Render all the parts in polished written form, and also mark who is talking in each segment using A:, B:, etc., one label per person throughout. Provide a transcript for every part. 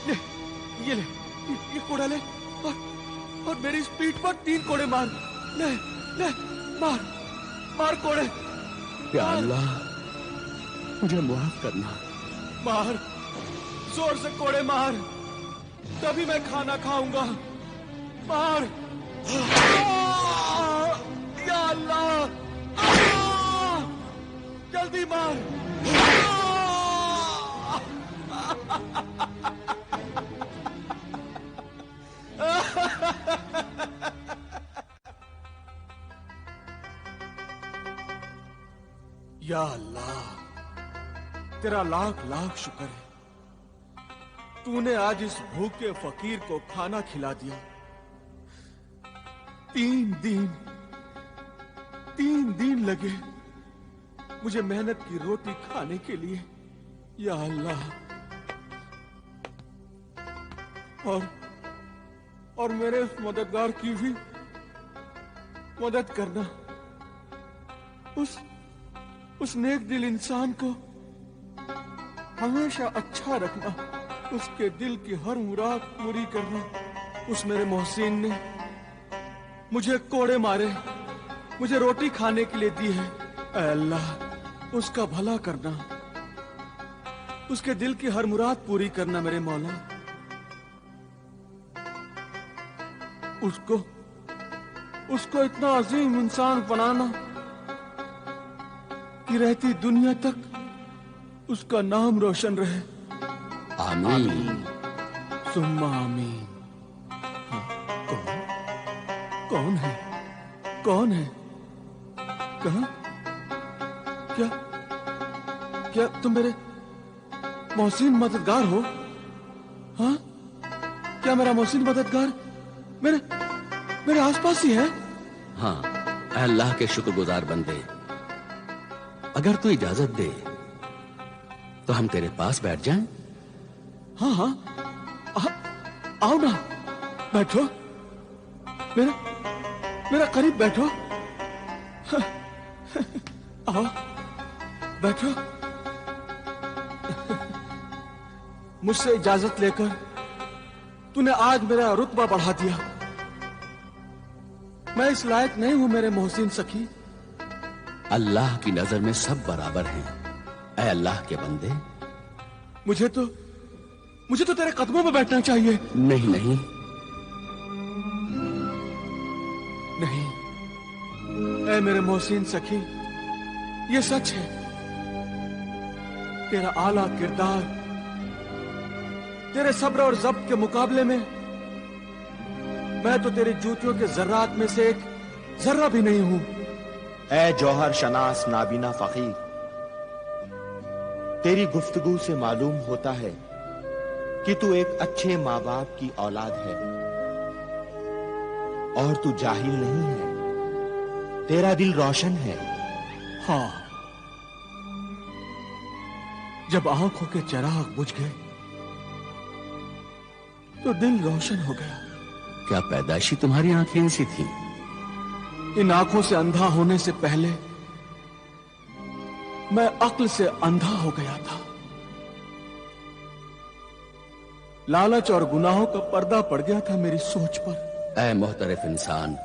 A: ये ले, ये कोड़ा ले और मेरी इस पीठ पर 3 कोड़े मार। ले ले, मार मार कोड़े।
B: या अल्लाह, मुझे माफ करना।
A: मार, जोर से कोड़े मार, तभी मैं खाना खाऊंगा। मार। या अल्लाह, जल्दी मार। या अल्लाह, तेरा लाख लाख शुक्र है, तूने आज इस भूखे फकीर को खाना खिला दिया। 3 दिन लगे मुझे मेहनत की रोटी खाने के लिए। या अल्लाह, और मेरे उस मददगार की भी मदद करना। उस नेक दिल इंसान को हमेशा अच्छा रखना, उसके दिल की हर मुराद पूरी करना। उस मेरे मोहसिन ने मुझे कोड़े मारे, मुझे रोटी खाने के लिए दी है। ऐ अल्लाह, उसका भला करना, उसके दिल की हर मुराद पूरी करना मेरे मौला। उसको इतना अजीम इंसान बनाना कि रहती दुनिया तक उसका नाम रोशन रहे।
B: आमीन
A: सुम्मा आमीन। हाँ, कौन है? कहाँ? क्या तुम मेरे मोहसिन मददगार हो? हाँ, क्या मेरा मोहसिन मददगार मेरे आसपास ही है?
B: हाँ, अल्लाह के शुक्रगुजार बंदे, अगर तू इजाजत दे तो हम तेरे पास बैठ जाएं?
A: हाँ, आओ ना, बैठो, मेरा करीब बैठो। आओ, बैठो। मुझसे इजाजत लेकर तूने आज मेरा रुतबा बढ़ा दिया। मैं इस लायक नहीं हूं मेरे मोहसिन सखी।
B: अल्लाह की नजर में सब बराबर हैं। ऐ अल्लाह के बंदे,
A: मुझे तो तेरे कदमों में बैठना चाहिए।
B: नहीं,
A: ऐ मेरे मोहसिन सखी, ये सच है, तेरा आला किरदार तेरे सब्र और ज़ब्त के मुकाबले में मैं तो तेरी जूतियों के जर्रात में से एक जर्रा भी नहीं हूं।
C: ऐ जौहर शनास नाबीना फकीर, तेरी गुफ्तगू से मालूम होता है कि तू एक अच्छे माँ बाप की औलाद है और तू जाहिल नहीं है, तेरा दिल रोशन है।
A: हाँ, जब आंखों के चिराग बुझ गए तो दिल रोशन हो गया।
B: क्या पैदाइशी तुम्हारी आंखें ऐसी थी?
A: इन आंखों से अंधा होने से पहले मैं अक्ल से अंधा हो गया था। लालच और गुनाहों का पर्दा पड़ गया था मेरी सोच पर।
B: ऐ मोहतरफ इंसान,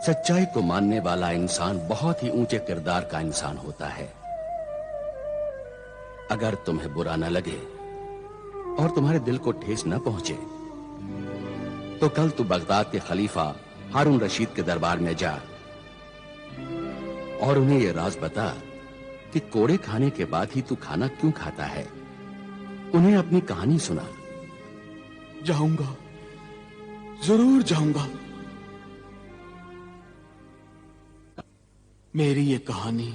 B: सच्चाई को मानने वाला इंसान बहुत ही ऊंचे किरदार का इंसान होता है। अगर तुम्हें बुरा न लगे और तुम्हारे दिल को ठेस न पहुंचे तो कल तू बगदाद के खलीफा हारून रशीद के दरबार में जा और उन्हें यह राज बता कि कोड़े खाने के बाद ही तू खाना क्यों खाता है। उन्हें अपनी कहानी सुना।
A: जाऊंगा, जरूर जाऊंगा। मेरी ये कहानी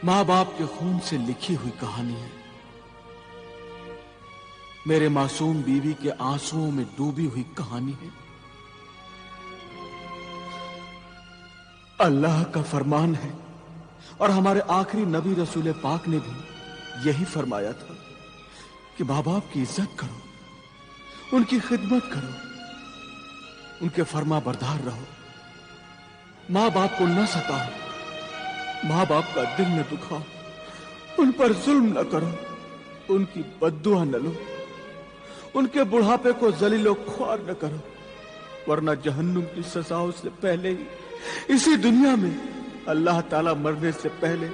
A: माँ बाप के खून से लिखी हुई कहानी है। मेरे मासूम बीवी के आंसुओं में डूबी हुई कहानी है। अल्लाह का फरमान है और हमारे आखिरी नबी रसूल पाक ने भी यही फरमाया था कि माँ बाप की इज्जत करो, उनकी खिदमत करो, उनके फरमा बरदार रहो, माँ बाप को न सताओ, माँ बाप का दिल न दुखाओ, उन पर जुल्म न करो, उनकी बद्दुआ न लो, उनके बुढ़ापे को जलीलो ख्वार न करो, वरना जहन्नुम की सजाओं से पहले ही इसी दुनिया में अल्लाह ताला मरने से पहले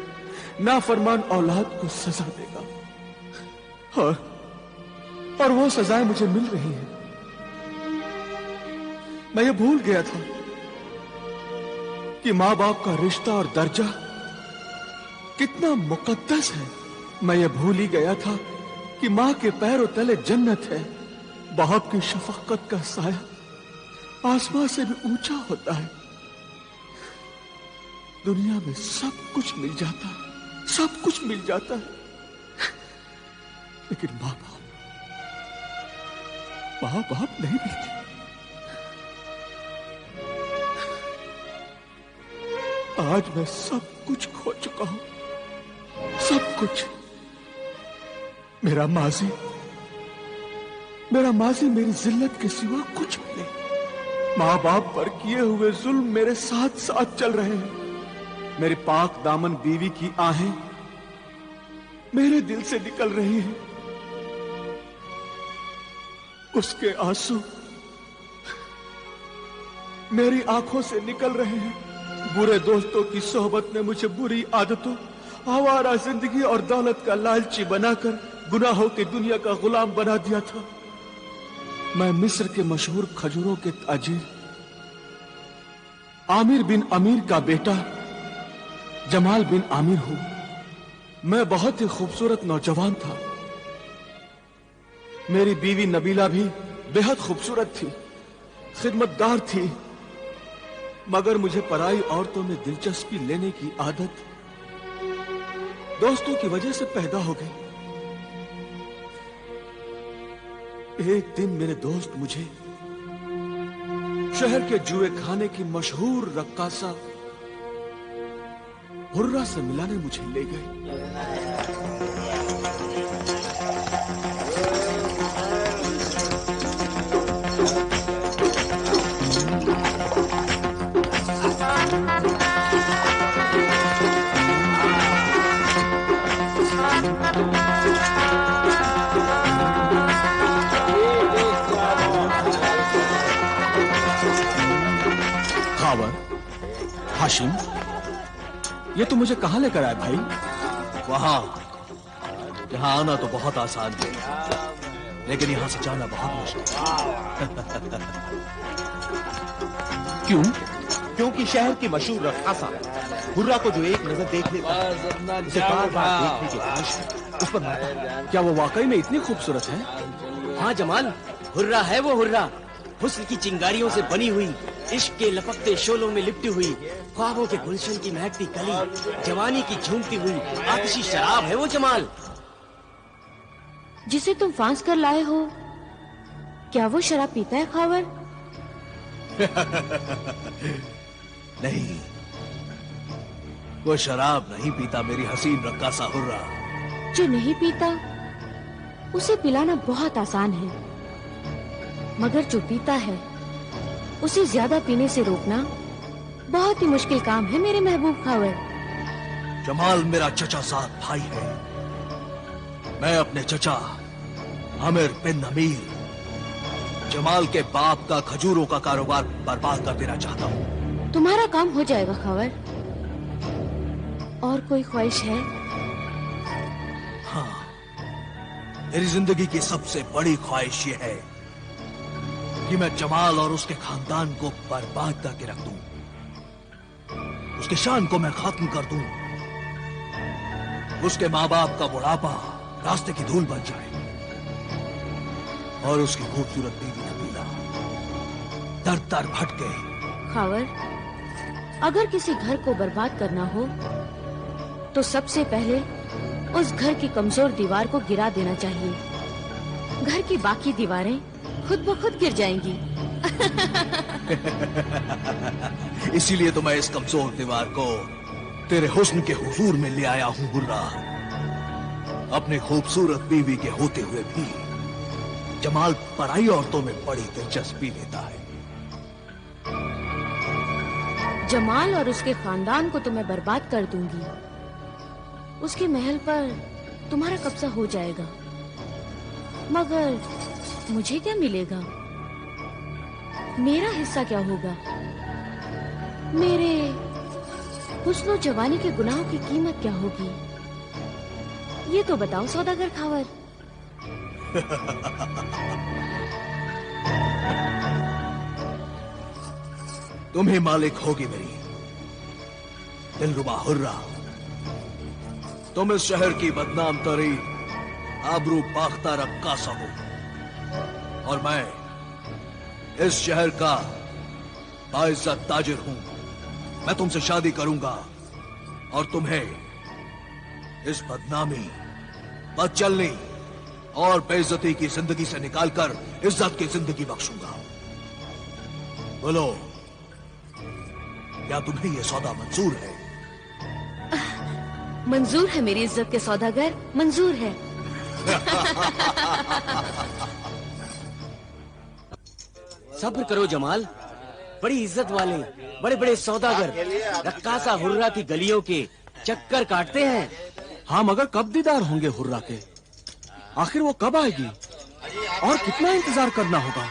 A: नाफरमान औलाद को सजा देगा। और वो सजाएं मुझे मिल रही हैं। मैं ये भूल गया था कि मां बाप का रिश्ता और दर्जा कितना मुकद्दस है। मैं ये भूल ही गया था कि मां के पैरों तले जन्नत है। बाप की शफकत का साया आसमां से भी ऊंचा होता है। दुनिया में सब कुछ मिल जाता है, सब कुछ मिल जाता है, लेकिन मां बाप नहीं मिलती। आज मैं सब कुछ खो चुका हूं, सब कुछ। मेरा माजी मेरी जिल्लत के सिवा कुछ भी नहीं। मां बाप पर किए हुए जुल्म मेरे साथ साथ चल रहे हैं। मेरी पाक दामन बीवी की आहें मेरे दिल से निकल रही हैं। उसके आंसू मेरी आंखों से निकल रहे हैं। बुरे दोस्तों की सोहबत ने मुझे बुरी आदतों, आवारा जिंदगी और दौलत का लालची बनाकर गुनाहों की दुनिया का गुलाम बना दिया था। मैं मिस्र के मशहूर खजूरों के ताजिर आमिर बिन अमीर का बेटा जमाल बिन आमिर हूं। मैं बहुत ही खूबसूरत नौजवान था। मेरी बीवी नबीला भी बेहद खूबसूरत थी, खिदमतगार थी, मगर मुझे पराई औरतों में दिलचस्पी लेने की आदत दोस्तों की वजह से पैदा हो गई। एक दिन मेरे दोस्त मुझे शहर के जुए खाने की मशहूर रक्कासा हुर्रा से मिलाने मुझे ले गए। खावर, हाशिम, ये तो मुझे कहां लेकर आए भाई?
D: वहां यहां आना तो बहुत आसान है, लेकिन यहां से जाना बहुत मुश्किल।
C: क्यों? क्योंकि शहर की मशहूर रक्कासा हुर्रा को जो एक नजर देख लेता है, उसे बार बार देखने की ख्वाहिश उस पर मरता है।
A: क्या वो वाकई में इतनी खूबसूरत है?
E: हाँ जमाल, हुर्रा है वो हुर्रा। हुस्न की चिंगारियों से बनी हुई, इश्क के लपकते शोलों में लिपटी हुई, ख्वाबों के गुलशन की महकती कली, जवानी की झूमती हुई आतिशी शराब है वो जमाल।
F: जिसे तुम फांस कर लाए हो, क्या वो शराब पीता है खावर?
D: नहीं, वो शराब नहीं पीता मेरी हसीन रक्कासा हुर्रा।
F: जो नहीं पीता उसे पिलाना बहुत आसान है, मगर जो पीता है उसे ज्यादा पीने से रोकना बहुत ही मुश्किल काम है मेरे महबूब खावर।
D: जमाल मेरा चचा साथ भाई है। मैं अपने चचा आमिर बिन अमीर जमाल के बाप का खजूरों का कारोबार बर्बाद कर देना चाहता हूँ।
F: तुम्हारा काम हो जाएगा खावर। और कोई ख्वाहिश है?
D: हाँ, मेरी जिंदगी की सबसे बड़ी ख्वाहिश ये है कि मैं जमाल और उसके खानदान को बर्बाद करके रख दूं, उसके शान को मैं खत्म कर दूं, उसके माँ बाप का बुढ़ापा रास्ते की धूल बन जाए और उसकी खूबसूरत बीवी नबीला दर दर भटके।
F: खावर, अगर किसी घर को बर्बाद करना हो तो सबसे पहले उस घर की कमजोर दीवार को गिरा देना चाहिए। घर की बाकी दीवारें खुद ब खुद गिर जाएंगी।
D: इसीलिए तो मैं इस कमजोर दीवार को तेरे हुस्न के हुजूर में ले आया हूं हुर्रा। अपने खूबसूरत बीवी के होते हुए भी जमाल पराई औरतों में बड़ी दिलचस्पी लेता है।
F: जमाल और उसके खानदान को तो मैं बर्बाद कर दूंगी। उसके महल पर तुम्हारा कब्जा हो जाएगा। मगर मुझे क्या मिलेगा? मेरा हिस्सा क्या होगा? मेरे हुस्न और जवानी के गुनाहों की कीमत क्या होगी? ये तो बताओ सौदागर खावर।
D: तुम ही मालिक होगी मेरी दिलरुबा हुर्रा। तुम इस शहर की बदनाम तरीन आबरू बाख्ता रक्कासा हो और मैं इस शहर का बाइज्जत ताजिर हूं। मैं तुमसे शादी करूंगा और तुम्हें इस बदनामी, बदचलनी और बेइज्जती की जिंदगी से निकालकर इज्जत की जिंदगी बख्शूंगा। बोलो, क्या तुम्हें यह सौदा मंजूर है?
F: मंजूर है मेरी इज्जत के सौदागर, मंजूर है।
E: सब्र करो जमाल। बड़ी इज्जत वाले बड़े बड़े सौदागर रक्कासा हुर्रा की गलियों के चक्कर काटते हैं।
A: हाँ, मगर कब दीदार होंगे हुर्रा के? आखिर वो कब आएगी और कितना इंतजार करना होगा?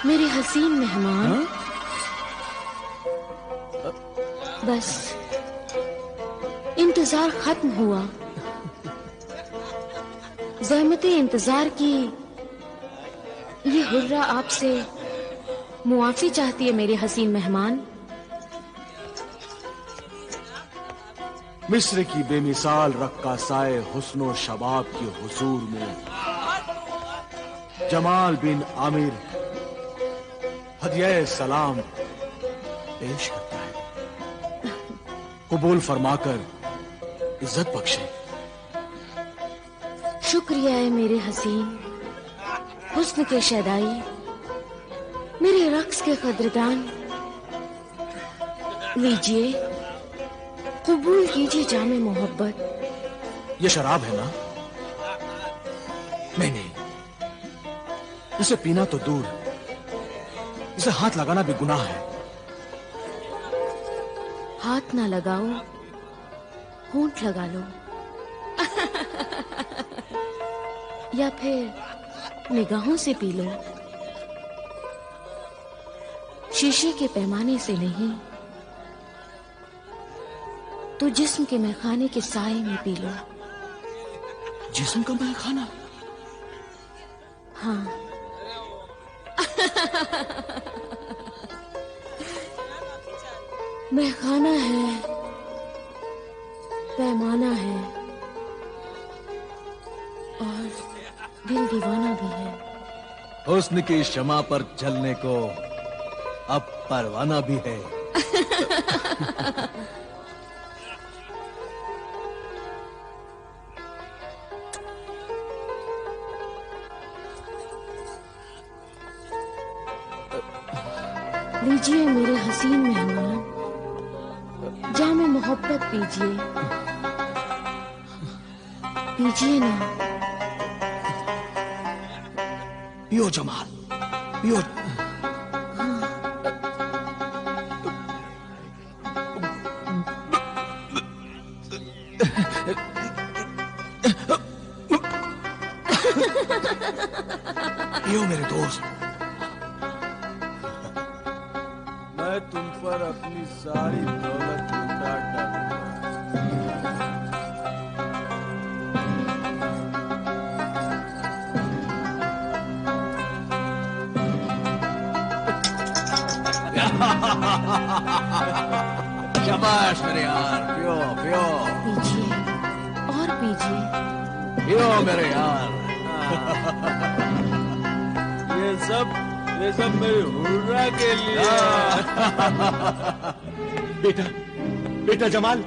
F: मेरे हसीन मेहमान, बस इंतजार खत्म हुआ। ज़हमते इंतजार की ये हुर्रा आपसे मुआफी चाहती है मेरे हसीन मेहमान।
A: मिस्र की बेमिसाल रक्कासाए हुस्नो शबाब के हुजूर में जमाल बिन आमिर हदिया सलाम पेश करता है। कबूल फरमाकर इज्जत बख्शे।
F: शुक्रिया है मेरे हसीन हुस्न के शैदाई, मेरे रक्स के कदरदान। लीजिए, कबूल कीजिए जामे मोहब्बत।
A: ये शराब है ना? नहीं, इसे पीना तो दूर, इसे हाथ लगाना भी गुनाह है।
F: हाथ ना लगाओ, होंठ लगा लो। या फिर निगाहों से पी लो। शीशे के पैमाने से नहीं, तो जिस्म के मैखाने के साए में पी लो।
A: जिस्म का मैखाना?
F: हाँ। मैखाना है, पैमाना है और दिल दीवाना भी है।
D: हुस्न की शमा पर जलने को अब परवाना भी है।
F: लीजिए मेरे हसीन मेहमान, जामे मोहब्बत पीजिए, पीजिए ना।
D: पियो जमाल, पियो। पियो मेरे दोस्त।
A: मैं तुम पर अपनी सारी दौलत लुटा डालूंगा।
D: शाबाश मेरे यार, पियो पियो
F: पीजिए और पीजिए।
D: पियो मेरे यार।
A: ये सब मेरे हुर्रा के लिए।
C: बेटा, बेटा जमाल,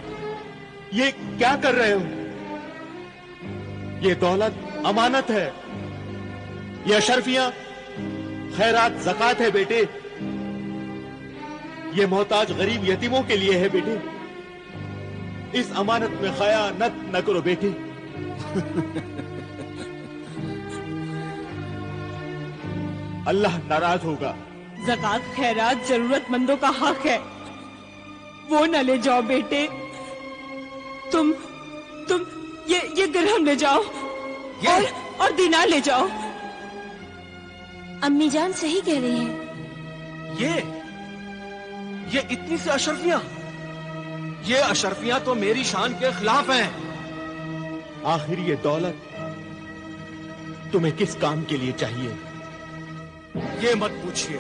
C: ये क्या कर रहे हो? ये दौलत अमानत है, ये अशरफियां खैरात ज़कात है बेटे। ये मोहताज गरीब यतीमों के लिए है बेटे। इस अमानत में खयानत न करो बेटे। अल्लाह नाराज होगा।
G: ज़कात खैरात जरूरतमंदों का हक है, वो न ले जाओ बेटे। तुम ये दिरहम ले जाओ और दीनार ले जाओ।
F: अम्मी जान सही कह रही हैं।
A: ये इतनी सी अशरफियां, ये अशरफियां तो मेरी शान के खिलाफ हैं।
C: आखिर ये दौलत तुम्हें किस काम के लिए चाहिए?
A: ये मत पूछिए।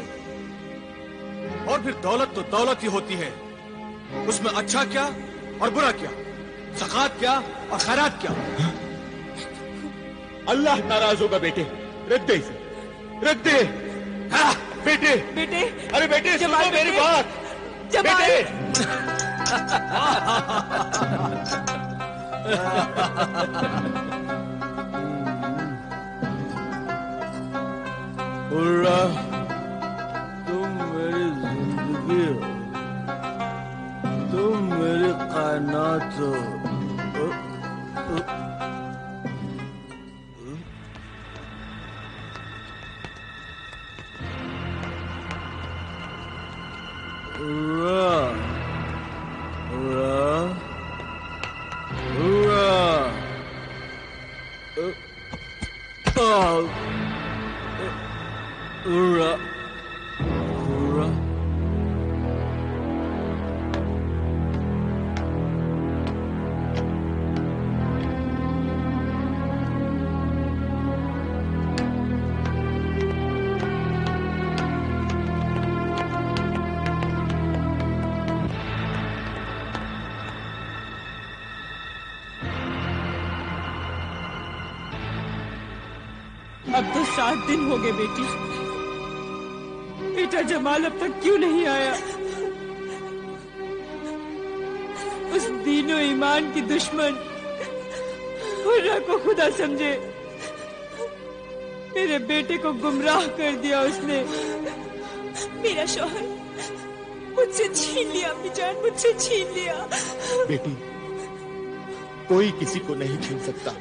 A: और फिर दौलत तो दौलत ही होती है, उसमें अच्छा क्या और बुरा क्या, ज़कात क्या और खैरात क्या।
C: अल्लाह नाराज होगा बेटे, रख दे इसे, रख दे। हाँ, बेटे
G: बेटे,
C: अरे बेटे सुनो मेरी बात।
G: जमाल,
C: बेटे
A: हुर्रा, तुम मेरी जिंदगी हो, तुम मेरी कायनात हो। Hurrah, hurrah, hurrah, hurrah, hurrah.
G: अब तो 7 दिन हो गए बेटी। बेटा जमाल अब तक क्यों नहीं आया? उस दीनो ईमान की दुश्मन हुर्रा को खुदा समझे मेरे बेटे को गुमराह कर दिया उसने। मेरा शौहर मुझसे छीन लिया अम्मी जान, मुझसे छीन लिया।
C: बेटी, कोई किसी को नहीं छीन सकता,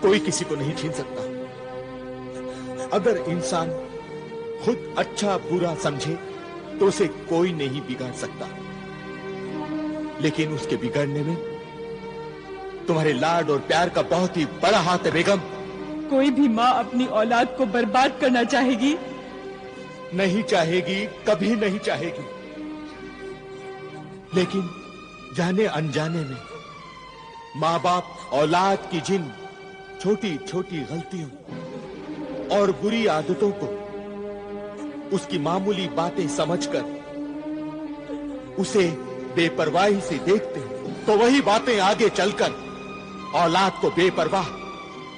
C: कोई किसी को नहीं छीन सकता। अगर इंसान खुद अच्छा बुरा समझे तो उसे कोई नहीं बिगाड़ सकता, लेकिन उसके बिगड़ने में तुम्हारे लाड और प्यार का बहुत ही बड़ा हाथ है बेगम।
G: कोई भी माँ अपनी औलाद को बर्बाद करना चाहेगी?
C: नहीं चाहेगी, कभी नहीं चाहेगी, लेकिन जाने अनजाने में माँ बाप औलाद की जिन छोटी छोटी गलतियों और बुरी आदतों को उसकी मामूली बातें समझकर उसे बेपरवाही से देखते हैं, तो वही बातें आगे चलकर औलाद को बेपरवाह,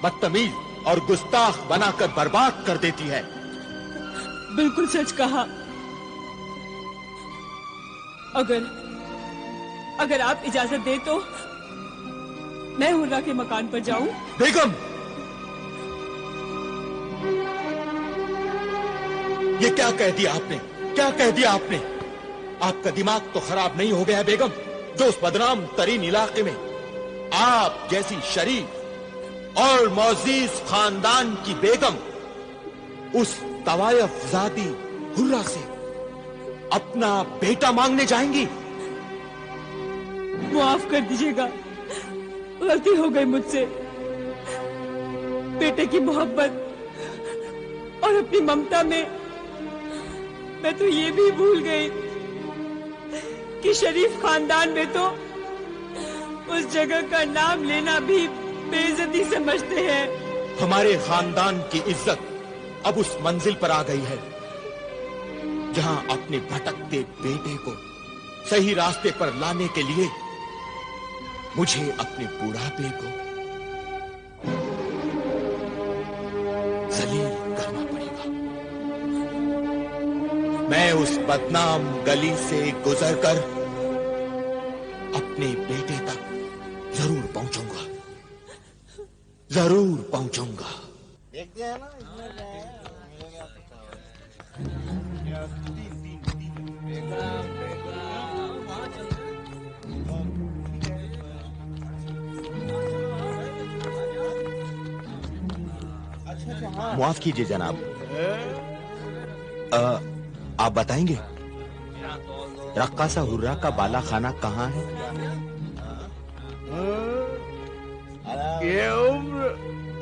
C: बदतमीज और गुस्ताख बनाकर बर्बाद कर देती है।
G: बिल्कुल सच कहा। अगर आप इजाजत दे तो मैं हुर्रा के मकान पर जाऊं?
C: बेगम, ये क्या कह दिया आपने, क्या कह दिया आपने? आपका दिमाग तो खराब नहीं हो गया बेगम, जो उस बदनाम तरीन इलाके में आप जैसी शरीफ और मोअज़्ज़िज़ खानदान की बेगम उस तवायफ ज़ादी हुर्रा से अपना बेटा मांगने जाएंगी?
G: माफ कर दीजिएगा, गलती हो गई मुझसे। बेटे की मोहब्बत और अपनी ममता में मैं तो ये भी भूल गई कि शरीफ खानदान में तो उस जगह का नाम लेना भी बेइज्जती समझते हैं।
C: हमारे खानदान की इज्जत अब उस मंजिल पर आ गई है जहां अपने भटकते बेटे को सही रास्ते पर लाने के लिए मुझे अपने बुढ़ापे को जलील करना पड़ेगा। मैं उस बदनाम गली से गुजरकर अपने बेटे तक जरूर पहुंचूंगा, जरूर पहुंचूंगा। माफ कीजिए जनाब, आप बताएंगे रक्कासा हुर्रा का बाला खाना कहाँ है?
A: ये उम्र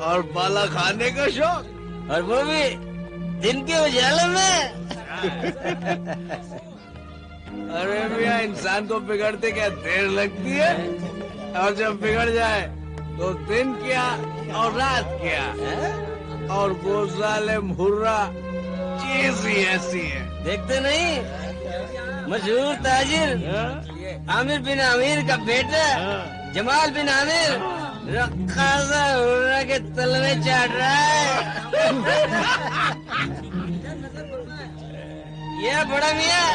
A: और बाला खाने का शौक,
E: और वो भी दिन के उजाले में।
D: अरे भैया, इंसान को बिगड़ते क्या देर लगती है, और जब बिगड़ जाए तो दिन क्या और रात क्या। और वो जालिम हुर्रा चीज ही ऐसी है।
E: देखते नहीं, मशहूर ताजिर आमिर बिन आमिर का बेटा जमाल बिन आमिर रक्कासा हुर्रा के तलवे चाट रहा है। ये बड़ा मियाँ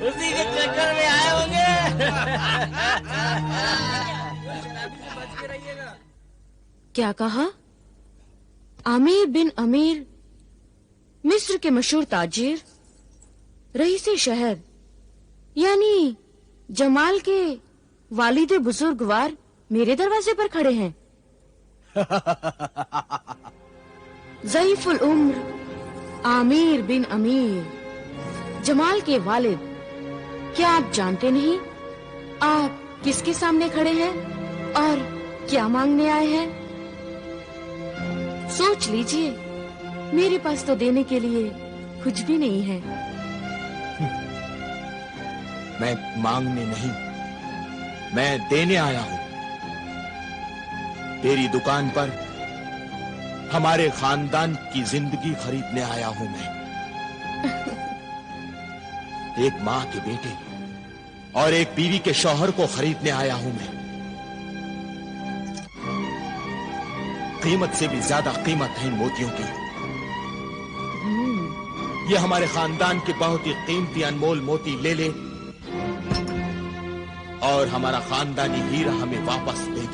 E: उसी के चक्कर में आए होंगे।
F: क्या कहा? आमिर बिन अमीर, मिस्र के मशहूर ताजिर, रईसे शहर, यानी जमाल के वालिदे बुजुर्गवार मेरे दरवाजे पर खड़े हैं। ज़ईफुल उम्र आमिर बिन अमीर, जमाल के वालिद। क्या आप जानते नहीं आप किसके सामने खड़े हैं और क्या मांगने आए हैं? सोच लीजिए, मेरे पास तो देने के लिए कुछ भी नहीं है।
C: मैं मांगने नहीं, मैं देने आया हूं। तेरी दुकान पर हमारे खानदान की जिंदगी खरीदने आया हूं मैं। एक माँ के बेटे और एक बीवी के शौहर को खरीदने आया हूं मैं। कीमत से भी ज्यादा कीमत है इन मोतियों की। ये हमारे खानदान के बहुत ही कीमती अनमोल मोती ले ले और हमारा खानदानी हीरा हमें वापस दे